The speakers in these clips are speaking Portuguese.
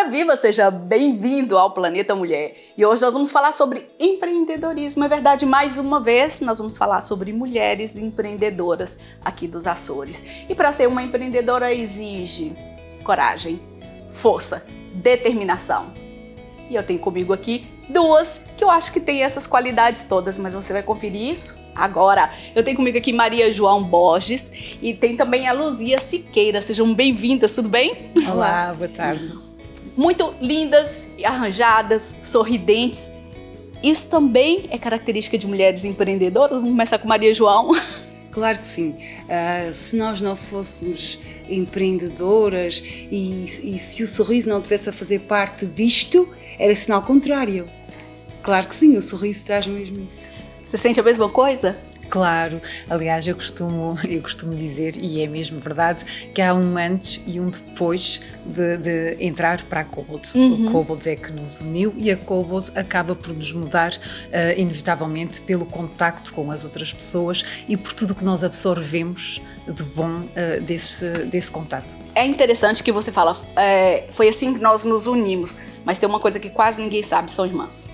viva! Seja bem-vindo ao Planeta Mulher. E hoje nós vamos falar sobre empreendedorismo. É verdade, mais uma vez nós vamos falar sobre mulheres empreendedoras aqui dos Açores. E para ser uma empreendedora exige coragem, força, determinação. E eu tenho comigo aqui duas que eu acho que têm essas qualidades todas, mas você vai conferir isso agora. Eu tenho comigo aqui Maria João Borges e tem também a Luzia Siqueira. Sejam bem-vindas, tudo bem? Olá, boa tarde. Muito lindas, arranjadas, sorridentes. Isso também é característica de mulheres empreendedoras? Vamos começar com Maria João. Claro que sim. Se nós não fôssemos empreendedoras e se o sorriso não tivesse a fazer parte disto, era sinal contrário. Claro que sim, o sorriso traz mesmo isso. Você sente a mesma coisa? Claro, aliás eu costumo dizer, e é mesmo verdade, que há um antes e um depois de entrar para a Cobalt. O Cobalt é que nos uniu e a Cobalt acaba por nos mudar inevitavelmente pelo contacto com as outras pessoas e por tudo que nós absorvemos de bom desse contacto. É interessante que você fala, foi assim que nós nos unimos, mas tem uma coisa que quase ninguém sabe, são irmãs.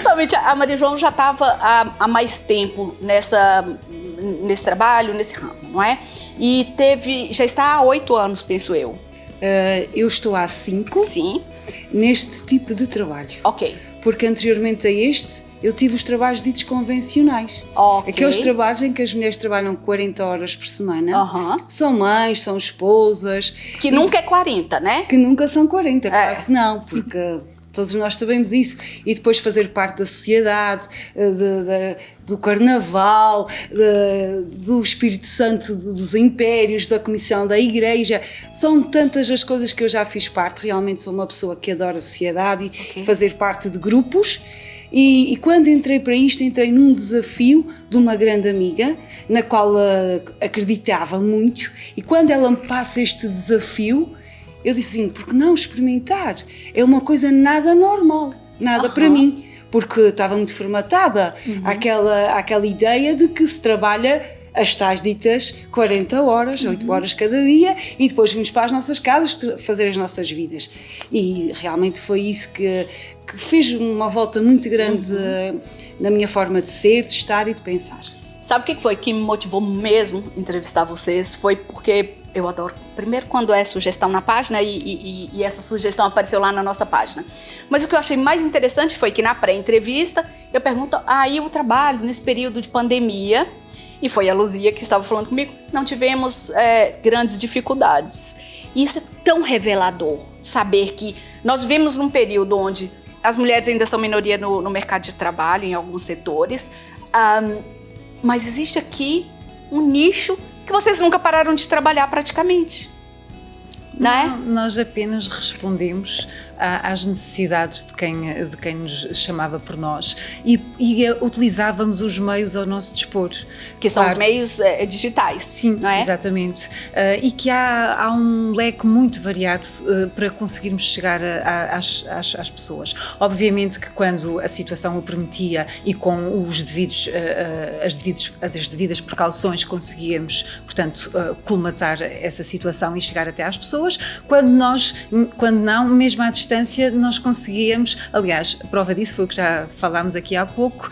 Somente a Maria João já estava há mais tempo nesse trabalho, nesse ramo, não é? E já está há 8 anos, penso eu. Eu estou há 5 Sim. neste tipo de trabalho. Ok. Porque anteriormente a este, eu tive os trabalhos ditos convencionais. Ok. Aqueles trabalhos em que as mulheres trabalham 40 horas por semana, são mães, são esposas. Que nunca é 40, né? Que nunca são 40, claro que não, porque todos nós sabemos isso. E depois fazer parte da sociedade, do carnaval, do Espírito Santo, dos impérios, da comissão da igreja. São tantas as coisas que eu já fiz parte. Realmente sou uma pessoa que adora a sociedade e fazer parte de grupos. E quando entrei para isto, entrei num desafio de uma grande amiga, na qual acreditava muito, e quando ela me passa este desafio, eu disse assim, por que não experimentar? É uma coisa nada normal, nada para mim, porque estava muito formatada àquela ideia de que se trabalha as tais ditas 40 horas, 8 horas cada dia, e depois vimos para as nossas casas fazer as nossas vidas. E realmente foi isso que fez uma volta muito grande na minha forma de ser, de estar e de pensar. Sabe o que foi que me motivou mesmo a entrevistar vocês? Foi porque eu adoro, primeiro quando é sugestão na página e essa sugestão apareceu lá na nossa página. Mas o que eu achei mais interessante foi que na pré-entrevista eu pergunto, aí o trabalho nesse período de pandemia, e foi a Luzia que estava falando comigo, não tivemos grandes dificuldades. E isso é tão revelador, saber que nós vivemos num período onde as mulheres ainda são minoria no mercado de trabalho, em alguns setores, mas existe aqui um nicho que vocês nunca pararam de trabalhar praticamente, né? Nós apenas respondemos às necessidades de quem nos chamava por nós e utilizávamos os meios ao nosso dispor. Que são os meios digitais. Sim, não é? Exatamente. E que há um leque muito variado para conseguirmos chegar às pessoas. Obviamente que quando a situação o permitia e com as devidas precauções conseguíamos, portanto, colmatar essa situação e chegar até às pessoas, quando não, mesmo à distância, nós conseguíamos, aliás, a prova disso foi o que já falámos aqui há pouco,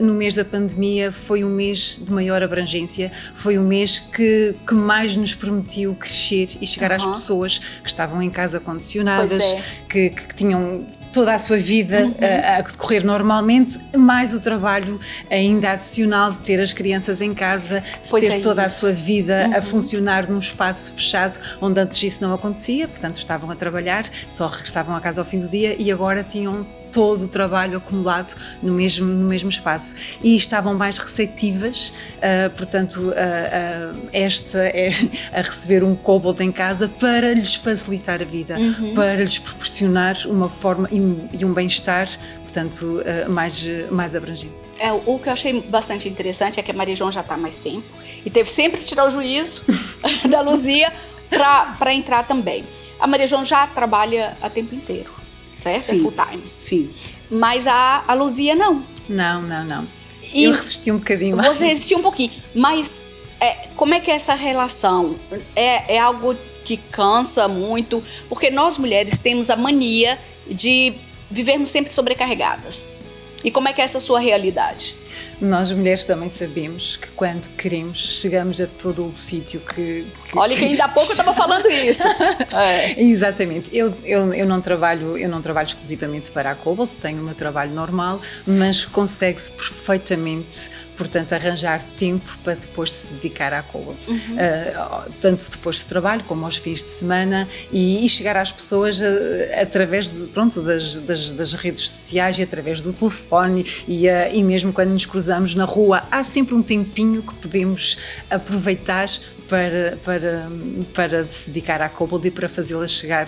no mês da pandemia foi um mês de maior abrangência, foi um mês que mais nos permitiu crescer e chegar às pessoas que estavam em casa condicionadas, que tinham toda a sua vida a decorrer normalmente, mais o trabalho ainda adicional de ter as crianças em casa, de ter toda a sua vida a funcionar num espaço fechado, onde antes isso não acontecia, portanto estavam a trabalhar, só regressavam à casa ao fim do dia e agora tinham todo o trabalho acumulado no mesmo espaço e estavam mais receptivas, portanto, a receber um Cobalt em casa para lhes facilitar a vida, para lhes proporcionar uma forma e um bem-estar, portanto, mais abrangente. O que eu achei bastante interessante é que a Maria João já está há mais tempo e teve sempre que tirar o juízo da Luzia para entrar também. A Maria João já trabalha a tempo inteiro, certo? Sim, é full time. Sim. Mas a Luzia não. Não. Eu resisti um bocadinho mais. Você resistiu um pouquinho, mas como é que é essa relação? É algo que cansa muito, porque nós mulheres temos a mania de vivermos sempre sobrecarregadas. E como é que é essa sua realidade? Nós mulheres também sabemos que quando queremos chegamos a todo o sítio que... Olha que ainda há pouco eu estava falando isso. Exatamente. Eu não trabalho exclusivamente para a Cobalt, tenho o meu trabalho normal, mas consegue-se perfeitamente, portanto, arranjar tempo para depois se dedicar à Cobalt. Tanto depois do trabalho como aos fins de semana e chegar às pessoas através das redes sociais e através do telefone e mesmo quando nos cruzamos na rua, há sempre um tempinho que podemos aproveitar para se dedicar à Cobalt e para fazê-la chegar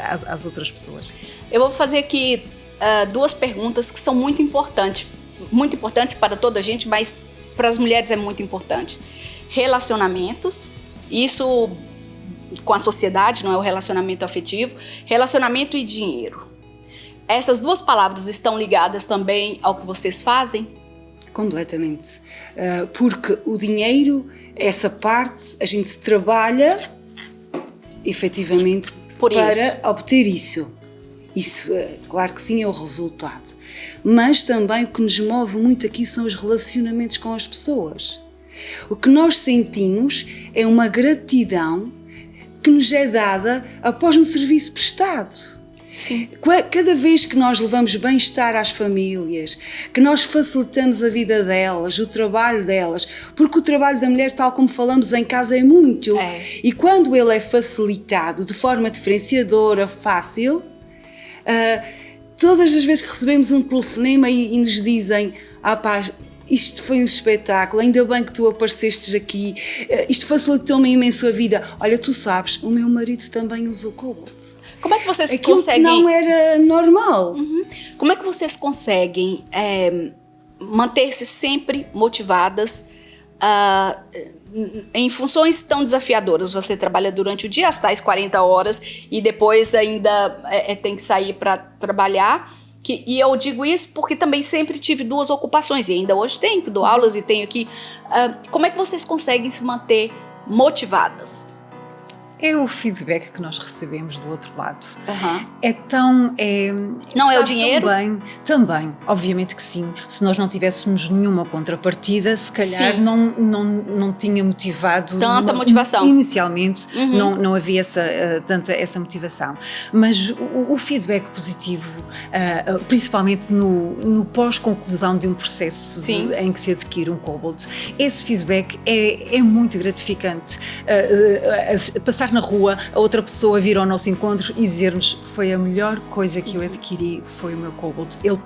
às outras pessoas. Eu vou fazer aqui duas perguntas que são muito importantes para toda a gente, mas para as mulheres é muito importante. Relacionamentos, isso com a sociedade, não é o relacionamento afetivo, relacionamento e dinheiro. Essas duas palavras estão ligadas também ao que vocês fazem? Completamente. Porque o dinheiro, essa parte, a gente trabalha efetivamente para obter isso. Isso, claro que sim, é o resultado. Mas também o que nos move muito aqui são os relacionamentos com as pessoas. O que nós sentimos é uma gratidão que nos é dada após um serviço prestado. Sim. Cada vez que nós levamos bem-estar às famílias, que nós facilitamos a vida delas, o trabalho delas, porque o trabalho da mulher, tal como falamos em casa, é muito. E quando ele é facilitado de forma diferenciadora, fácil, todas as vezes que recebemos um telefonema e nos dizem: pá, isto foi um espetáculo, ainda bem que tu aparecestes aqui, isto facilitou-me imenso a vida. Olha, tu sabes, o meu marido também usou Cobalt. Como é que vocês Aquilo conseguem... que não era normal. Como é que vocês conseguem manter-se sempre motivadas em funções tão desafiadoras? Você trabalha durante o dia, as tais 40 horas, e depois ainda tem que sair para trabalhar. E eu digo isso porque também sempre tive duas ocupações, e ainda hoje tenho, que dou aulas e tenho aqui. Como é que vocês conseguem se manter motivadas? É o feedback que nós recebemos do outro lado. Uhum. Não é o dinheiro? Também, obviamente que sim. Se nós não tivéssemos nenhuma contrapartida, se calhar não tinha motivado... Tanta motivação. Inicialmente não havia tanta essa motivação. Mas o feedback positivo, principalmente no pós-conclusão de um processo em que se adquire um Cobalt, esse feedback é muito gratificante. Passar na rua, a outra pessoa vir ao nosso encontro e dizer-nos: foi a melhor coisa que eu adquiri, foi o meu Cobalt. Ele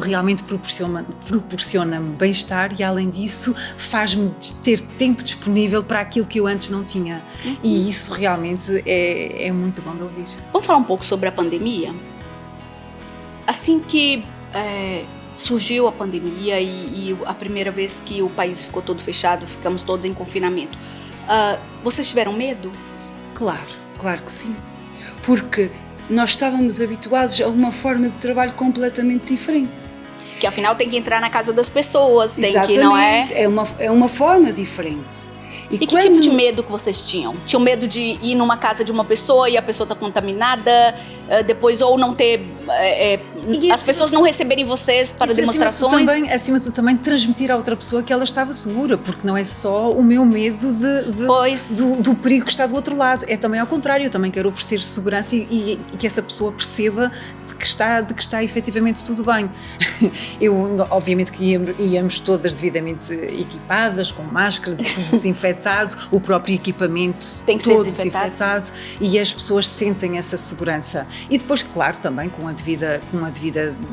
realmente proporciona-me bem-estar e, além disso, faz-me ter tempo disponível para aquilo que eu antes não tinha. E isso realmente é muito bom de ouvir. Vamos falar um pouco sobre a pandemia? Assim que surgiu a pandemia e a primeira vez que o país ficou todo fechado, ficamos todos em confinamento, vocês tiveram medo? Claro que sim. Porque nós estávamos habituados a uma forma de trabalho completamente diferente. Que afinal tem que entrar na casa das pessoas, Exatamente. Que não é... É uma forma diferente. E que tipo de medo que vocês tinham? Tinham medo de ir numa casa de uma pessoa e a pessoa está contaminada, depois ou não ter... as pessoas não receberem vocês para demonstrações? Acima de tudo também transmitir à outra pessoa que ela estava segura, porque não é só o meu medo do perigo que está do outro lado, é também ao contrário. Eu também quero oferecer segurança e que essa pessoa perceba de que está efetivamente tudo bem. Obviamente que íamos todas devidamente equipadas, com máscara, tudo desinfetado, o próprio equipamento tem que todo ser desinfetado, e as pessoas sentem essa segurança. E depois, claro, também com a devida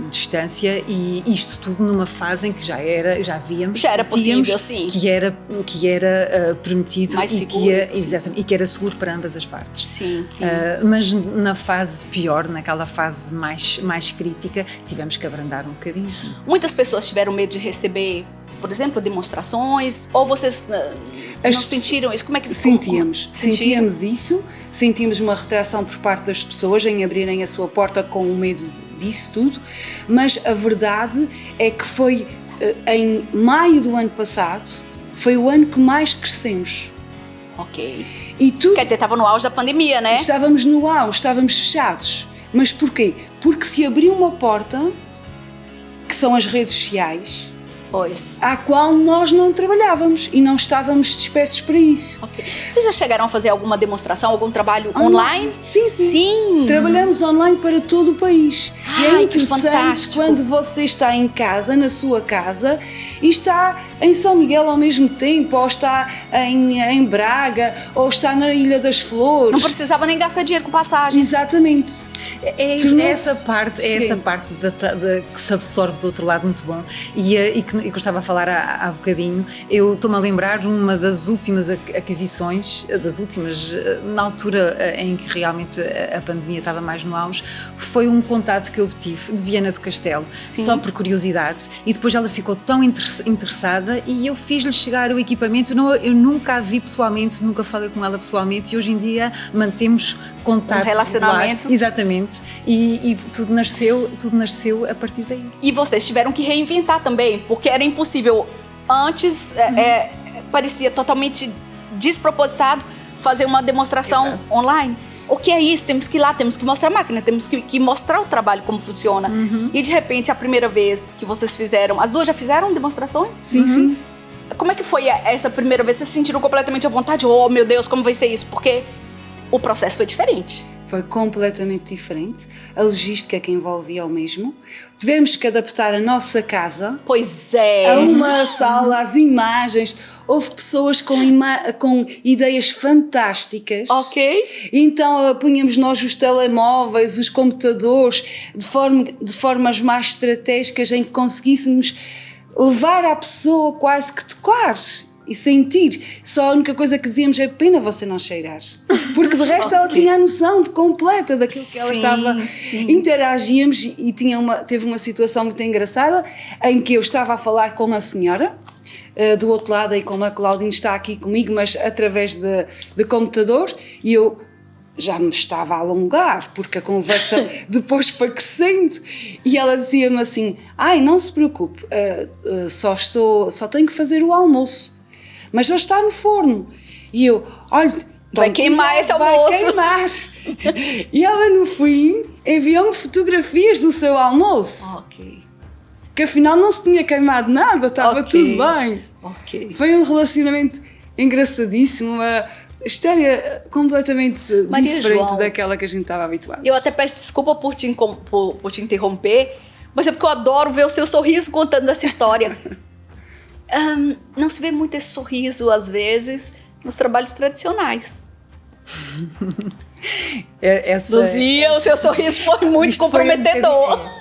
distância, e isto tudo numa fase em que já era possível, sim. Que era permitido mais e seguro, exatamente, e que era seguro para ambas as partes. Sim. Mas na fase pior, naquela fase mais crítica, tivemos que abrandar um bocadinho, sim. Muitas pessoas tiveram medo de receber, por exemplo, demonstrações, ou vocês não sentiram isso? Como é que Sentíamos isso, sentíamos uma retração por parte das pessoas em abrirem a sua porta com o medo disso tudo, mas a verdade é que foi em maio do ano passado, foi o ano que mais crescemos. Ok. E tudo, Quer dizer, estava no auge da pandemia, né? estávamos no auge, estávamos fechados. Mas porquê? Porque se abriu uma porta, que são as redes sociais, Pois. à qual nós não trabalhávamos e não estávamos despertos para isso. Ok. Vocês já chegaram a fazer alguma demonstração, algum trabalho online? Sim, sim. Trabalhamos online para todo o país. E é Ai, que interessante fantástico. quando você está em casa, na sua casa, e está em São Miguel ao mesmo tempo, ou está em Braga, ou está na Ilha das Flores. Não precisava nem gastar dinheiro com passagens. Exatamente. É Tornou-se essa parte que se absorve do outro lado muito bom e que eu estava a falar há bocadinho. Eu estou-me a lembrar uma das últimas aquisições, na altura em que realmente a pandemia estava mais no auge, foi um contato que eu obtive de Viana do Castelo, Sim. só por curiosidade, e depois ela ficou tão interessada e eu fiz-lhe chegar o equipamento. Eu nunca a vi pessoalmente, nunca falei com ela pessoalmente, e hoje em dia mantemos contato, Um relacionamento. regular. Exatamente, e tudo nasceu a partir daí. E vocês tiveram que reinventar também, porque era impossível. Antes, parecia totalmente despropositado fazer uma demonstração Exato. online. O que é isso? Temos que ir lá, temos que mostrar a máquina, temos que mostrar o trabalho, como funciona. E de repente, a primeira vez que vocês fizeram, as duas já fizeram demonstrações? Sim, sim. Como é que foi essa primeira vez? Vocês se sentiram completamente à vontade? Oh, meu Deus, como vai ser isso? Porque o processo foi diferente. Foi completamente diferente. A logística que envolvia o mesmo. Tivemos que adaptar a nossa casa Pois é. a uma sala, as imagens. Houve pessoas com ideias fantásticas. Ok. Então punhamos nós os telemóveis, os computadores, de formas mais estratégicas em que conseguíssemos levar a pessoa quase que tocar e sentir. Só a única coisa que dizíamos é: pena você não cheirar. Porque de resto ela tinha a noção completa daquilo que ela estava. Sim. Interagíamos e teve uma situação muito engraçada em que eu estava a falar com a senhora do outro lado, e como a Claudine está aqui comigo, mas através de computador, e eu já me estava a alongar, porque a conversa depois foi crescendo, e ela dizia-me assim: ai, não se preocupe, só tenho que fazer o almoço, mas já está no forno. E eu: olha, vai queimar esse almoço. Vai queimar. E ela no fim enviou-me fotografias do seu almoço. Ok. Que afinal não se tinha queimado nada, estava Ok. tudo bem. Ok. Foi um relacionamento engraçadíssimo, uma história completamente Maria diferente João, daquela que a gente estava habituado. Eu até peço desculpa por te interromper, mas é porque eu adoro ver o seu sorriso contando essa história. Não se vê muito esse sorriso, às vezes, nos trabalhos tradicionais. Luzia, o seu sorriso foi muito Isto foi comprometedor.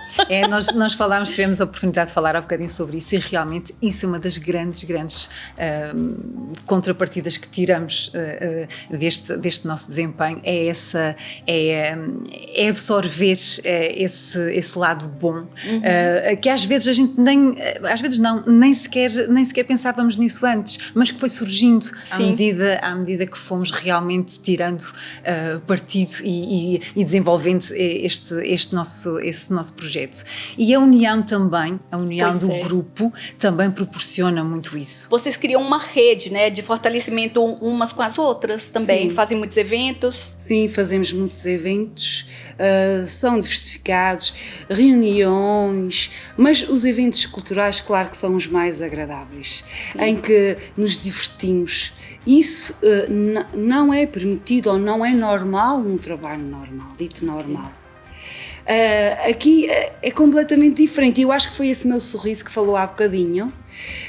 Nós falámos, tivemos a oportunidade de falar há bocadinho sobre isso, e realmente isso é uma das grandes contrapartidas que tiramos deste nosso desempenho, é absorver esse lado bom, que às vezes a gente nem sequer pensávamos nisso antes, mas que foi surgindo à medida que fomos realmente tirando partido e desenvolvendo esse nosso projeto. E a união do grupo também proporciona muito isso. Vocês criam uma rede, né, de fortalecimento umas com as outras também. Sim. Fazem muitos eventos. Sim, fazemos muitos eventos, são diversificados, reuniões, mas os eventos culturais, claro que são os mais agradáveis, em que nos divertimos. Isso não é permitido ou não é normal num trabalho normal, dito normal. Aqui é completamente diferente. Eu acho que foi esse meu sorriso que falou há bocadinho,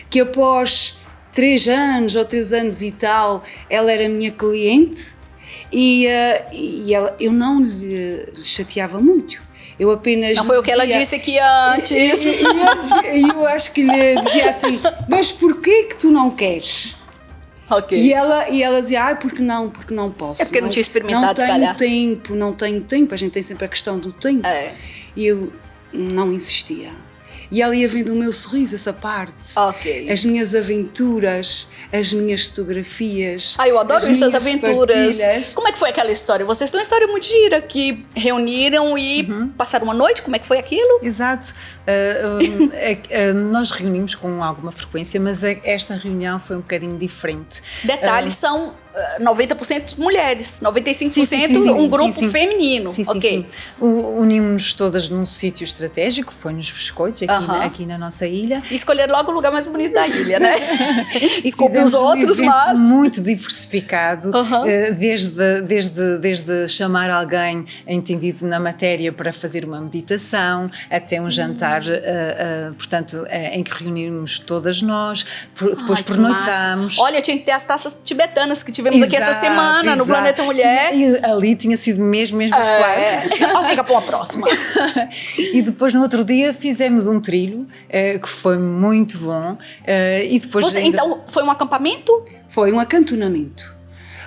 que após 3 anos e tal, ela era minha cliente e eu não lhe chateava muito. Eu apenas Não foi o que ela disse que ia antes. E eu acho que lhe dizia assim: mas porquê que tu não queres? Ok. E ela dizia: porque não posso. É porque não tinha experimentado, se calhar. Não tenho tempo, a gente tem sempre a questão do tempo. É. E eu não insistia. E ela ia vendo o meu sorriso, essa parte. Ok. As minhas aventuras, as minhas fotografias. Eu adoro essas aventuras. Partilhas. Como é que foi aquela história? Vocês têm uma história muito gira, que reuniram e passaram uma noite? Como é que foi aquilo? Exato. Nós reunimos com alguma frequência, mas esta reunião foi um bocadinho diferente. Detalhes são 90% mulheres, 95% sim, um grupo sim. feminino. Sim, ok. Unimos-nos todas num sítio estratégico, foi nos Biscoitos, aqui na nossa ilha. E escolher logo o lugar mais bonito da ilha, né? Desculpe os um outros, evento mas... muito diversificado, desde chamar alguém entendido na matéria para fazer uma meditação, até um jantar, portanto, em que reunimos todas nós, depois pernoitamos. Olha, tinha que ter as taças tibetanas que tivemos aqui essa semana no Planeta Mulher. E ali tinha sido mesmo quase. Fica para uma próxima. E depois no outro dia fizemos um trilho que foi muito bom. E depois Então foi um acampamento? Foi um acantonamento.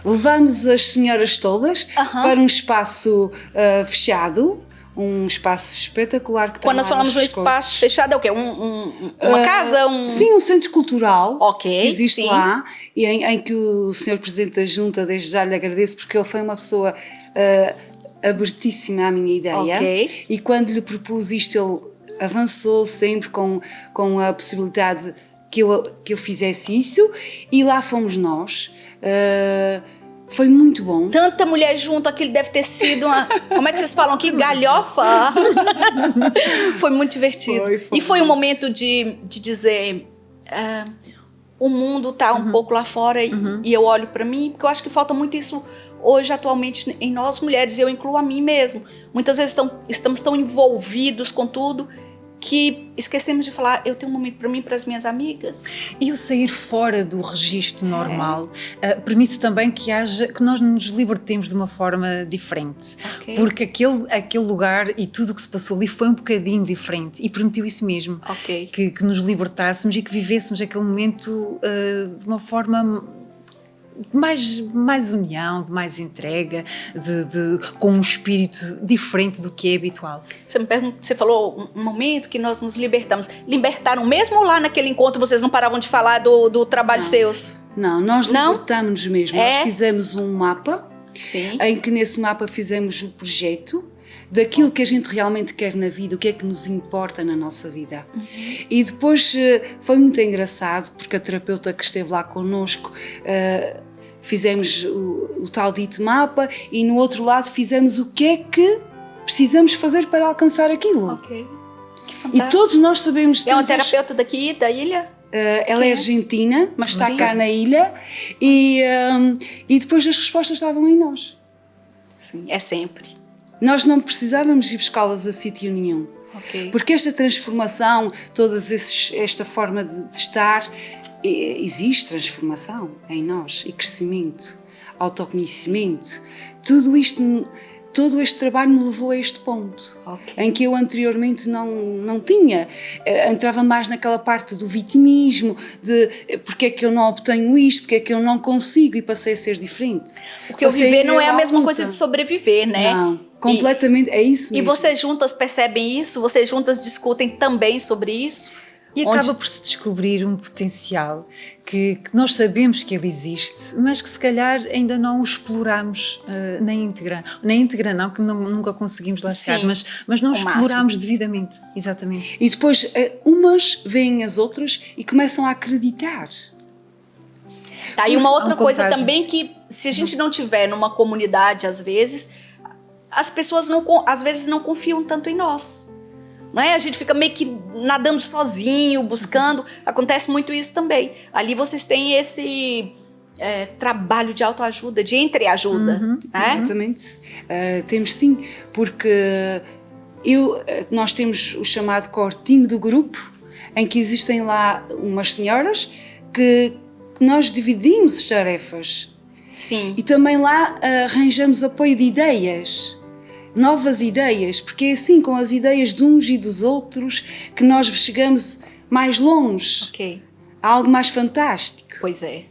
Levámos as senhoras todas para um espaço fechado, um espaço espetacular que tem. Quando nós falamos de um espaço fechado, é o quê? Uma casa? Sim, um centro cultural. Ok, que existe sim. lá, e em que o Sr. Presidente da Junta, desde já lhe agradeço, porque ele foi uma pessoa abertíssima à minha ideia. Ok. E quando lhe propus isto, ele avançou sempre com a possibilidade que eu fizesse isso, e lá fomos nós. Foi muito bom. Tanta mulher junto, aquilo deve ter sido uma... Como é que vocês falam aqui? Galhofa! Foi muito divertido. E foi um momento de dizer... o mundo está um pouco lá fora e eu olho para mim, porque eu acho que falta muito isso hoje, atualmente, em nós mulheres, e eu incluo a mim mesmo. Muitas vezes estamos tão envolvidos com tudo que esquecemos de falar, eu tenho um momento para mim e para as minhas amigas. E o sair fora do registro normal permite também que nós nos libertemos de uma forma diferente. Okay. Porque aquele lugar e tudo o que se passou ali foi um bocadinho diferente e permitiu isso mesmo. Okay. Que nos libertássemos e que vivêssemos aquele momento de uma forma... mais união, de mais entrega, com um espírito diferente do que é habitual. Você falou um momento que nós nos libertamos. Libertaram mesmo lá naquele encontro? Vocês não paravam de falar do trabalho seus? Não, nós libertamos-nos mesmo. Nós fizemos um mapa, sim, em que nesse mapa fizemos o projeto daquilo que a gente realmente quer na vida, o que é que nos importa na nossa vida. E depois foi muito engraçado, porque a terapeuta que esteve lá connosco... fizemos o tal dito mapa e no outro lado fizemos o que é que precisamos fazer para alcançar aquilo. Ok, que fantástico. E todos nós sabemos... É uma terapeuta daqui, da ilha? Ela é argentina, mas está cá na ilha e depois as respostas estavam em nós. Sim, é sempre. Nós não precisávamos ir buscá-las a sítio nenhum. Okay. Porque esta transformação, esta forma de estar... Existe transformação em nós e crescimento, autoconhecimento. Todo este trabalho me levou a este ponto, em que eu anteriormente não tinha. Entrava mais naquela parte do vitimismo, de porque é que eu não obtenho isto, porque é que eu não consigo, e passei a ser diferente. Porque o viver não é a mesma coisa de sobreviver, né? Não, completamente, é isso mesmo. E vocês juntas percebem isso? Vocês juntas discutem também sobre isso? E acaba por se descobrir um potencial que nós sabemos que ele existe, mas que se calhar ainda não o exploramos na íntegra. Na íntegra não, que nunca conseguimos lá chegar, mas não o exploramos devidamente. Exatamente. E depois umas veem as outras e começam a acreditar. Tá, e uma outra coisa também, que se a gente não tiver numa comunidade, às vezes, as pessoas às vezes não confiam tanto em nós. Não é? A gente fica meio que nadando sozinho, buscando. Acontece muito isso também. Ali vocês têm esse trabalho de autoajuda, de entreajuda. Né? Exatamente. Temos sim, porque nós temos o chamado core team do grupo, em que existem lá umas senhoras que nós dividimos as tarefas. Sim. E também lá arranjamos apoio de ideias. Novas ideias, porque é assim com as ideias de uns e dos outros que nós chegamos mais longe, a algo mais fantástico. Pois é,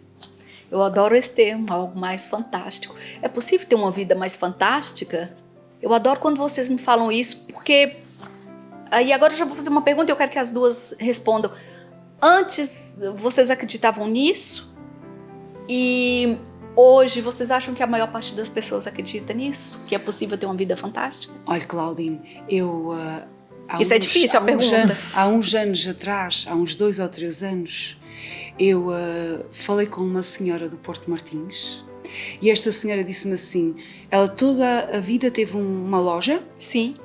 eu adoro esse termo, algo mais fantástico. É possível ter uma vida mais fantástica? Eu adoro quando vocês me falam isso, porque... Aí agora eu já vou fazer uma pergunta e eu quero que as duas respondam. Antes, vocês acreditavam nisso? E... hoje, vocês acham que a maior parte das pessoas acredita nisso? Que é possível ter uma vida fantástica? Olha, Claudine, Isso é difícil, a pergunta. Há uns anos atrás, há uns 2 ou 3 anos, eu falei com uma senhora do Porto Martins E esta senhora disse-me assim, ela toda a vida teve uma loja, Sim.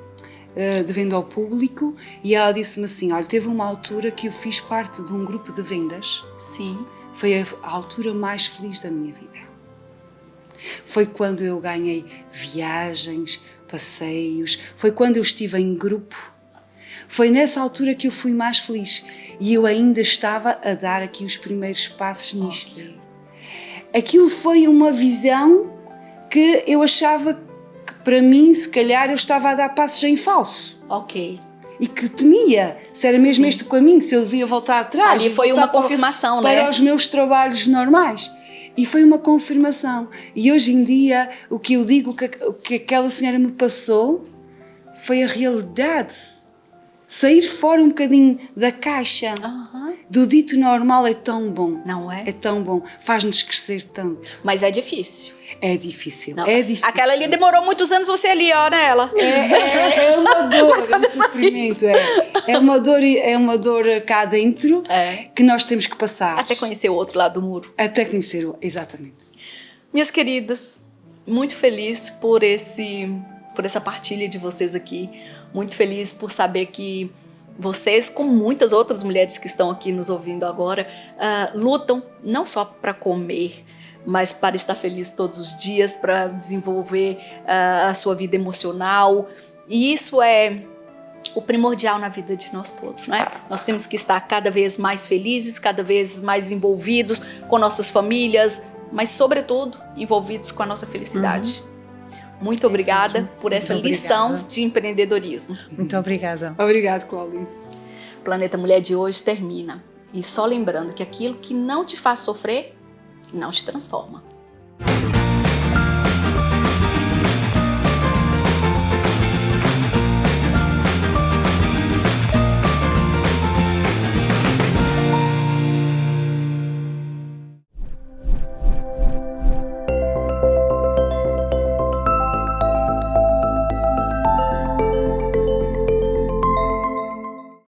de venda ao público, e ela disse-me assim, olha, teve uma altura que eu fiz parte de um grupo de vendas, Sim. foi a altura mais feliz da minha vida. Foi quando eu ganhei viagens, passeios, foi quando eu estive em grupo. Foi nessa altura que eu fui mais feliz e eu ainda estava a dar aqui os primeiros passos nisto. Ok. Aquilo foi uma visão que eu achava que para mim, se calhar, eu estava a dar passos em falso. Ok. E que temia se era mesmo Sim. este o caminho, se eu devia voltar atrás. Ali foi voltar uma confirmação, para né? os meus trabalhos normais. E foi uma confirmação. E hoje em dia, o que eu digo, o que aquela senhora me passou, foi a realidade. Sair fora um bocadinho da caixa, do dito normal, é tão bom. Não é? É tão bom. Faz-nos crescer tanto. Mas é difícil. É difícil. Não. É difícil. Aquela ali demorou muitos anos, você ali, ó, nela. É uma dor, Mas é um olha só sofrimento. É uma dor cá dentro que nós temos que passar. Até conhecer o outro lado do muro. Até conhecer, exatamente. Minhas queridas, muito feliz por essa partilha de vocês aqui. Muito feliz por saber que vocês, como muitas outras mulheres que estão aqui nos ouvindo agora, lutam não só para comer, mas para estar feliz todos os dias, para desenvolver a sua vida emocional. E isso é o primordial na vida de nós todos, não é? Nós temos que estar cada vez mais felizes, cada vez mais envolvidos com nossas famílias, mas, sobretudo, envolvidos com a nossa felicidade. Muito obrigada por essa lição de empreendedorismo. Muito obrigada. Obrigado, Cláudia. Planeta Mulher de hoje termina. E só lembrando que aquilo que não te faz sofrer, não te transforma.